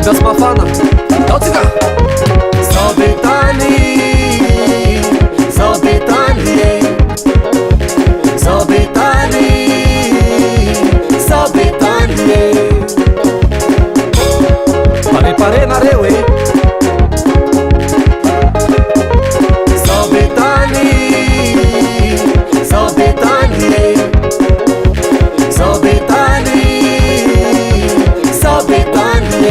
ambiance mafana, taotsika zao betany, zao betany, zao betany, zao betany. Pare nareo e. Zao betany, zao betany, zao betany, zao betany.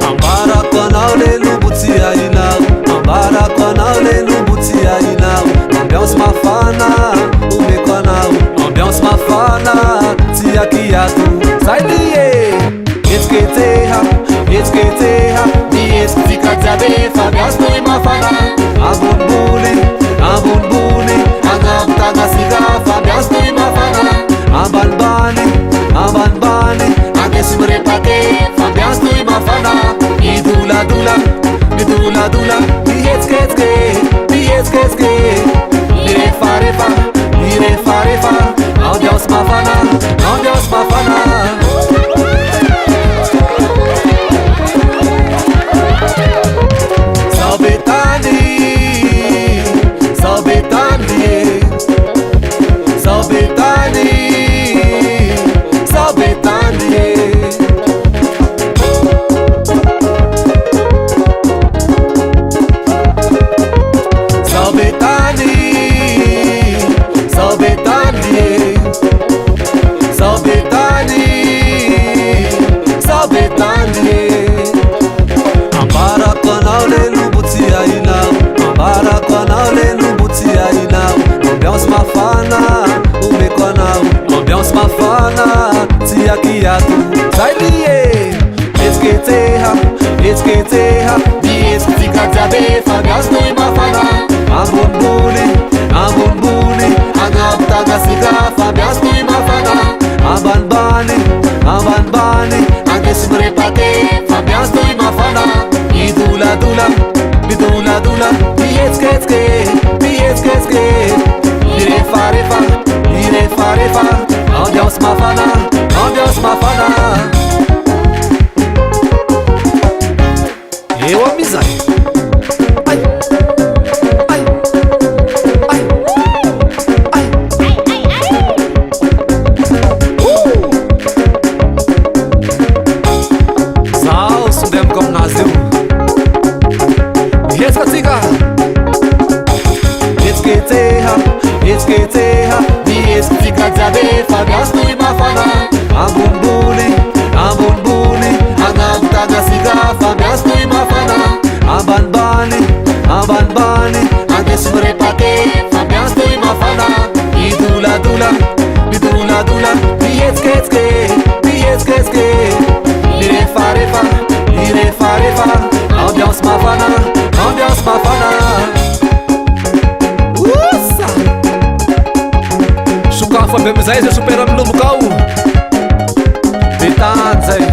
Ambarako anao le lombotsy hainao, ambarako anao le lombotsy hainao. Ambiance mafana omeko anao, ambiance mafana tsy akiato. Zay lie etsiketseha, etsiketseha, mihetsiky tsikajiabe fa ambiance toy mafana. Ambonimbony, ambonimbony, agnambo tagnasika fa ambiance toy mafana. Ambanibany, ambanibany, andesy mirepake fa ambiance toy mafana. Midoladola, midoladola, mihetsiketsiky, mihetsiketsiky, mirefarefa, mirefarefa. Ambiance mafana, ambiance mafana. Zao betany, zao betany, zao betany, zao betany. Zao betany, zao betany, zao betany, zao betany. Ambarako anao le lombotsy hainao, ambarako anao le lombotsy hainao. Ambiance mafana omeko anao, ambiance mafana tsy akiato. Zay lie etsiketseha, etsiketseha, mihetsiky tsikajiabe fa ambiance toy mafana. Ambonimbony, ambonimbony, agnambo tagnasika fa ambiance toy mafana. Ambanibany, ambanibany, andesy mirepake fa ambiance toy mafana. Midoladola, midoladola, mihetsiketsiky, mihetsiketsiky, mirefarefa, mirefarefa. Ambiance mafana, ambiance mafana. Eo amizay. Ay, ay, ay, ay, zaho sondemiko aminazy io. Mihetsika atsika. Etsiketseha, etsiketseha, mihetsiky tsikajiabe fa ambiance toy mafana. Ambonimbony, ambonimbony, agnambo tagnasika fa ambiance toy mafana. Ambanibany, ambanibany, andesy mirepake fa ambiance toy mafana. Midoladola, midoladola, mihetsiketsiky, mihetsiketsiky, mirefarefa, mirefarefa. Ambiance mafana, ambiance mafana. Usa! Sokafo aby amizay zay sopera milomboko ao. Betany zay.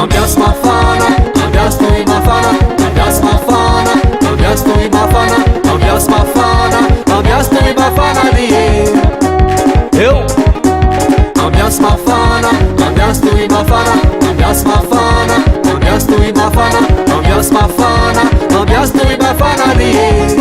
Ambiance mafana, ambiance toy mafana, ambiance mafana, ambiance toy mafana, ambiance mafana, ambiance toy mafana lie. Eu ambiance mafana, ambiance toy mafana, ambiance mafana, ambiance toy mafana, ambiance mafana, ambiance toy mafana lie.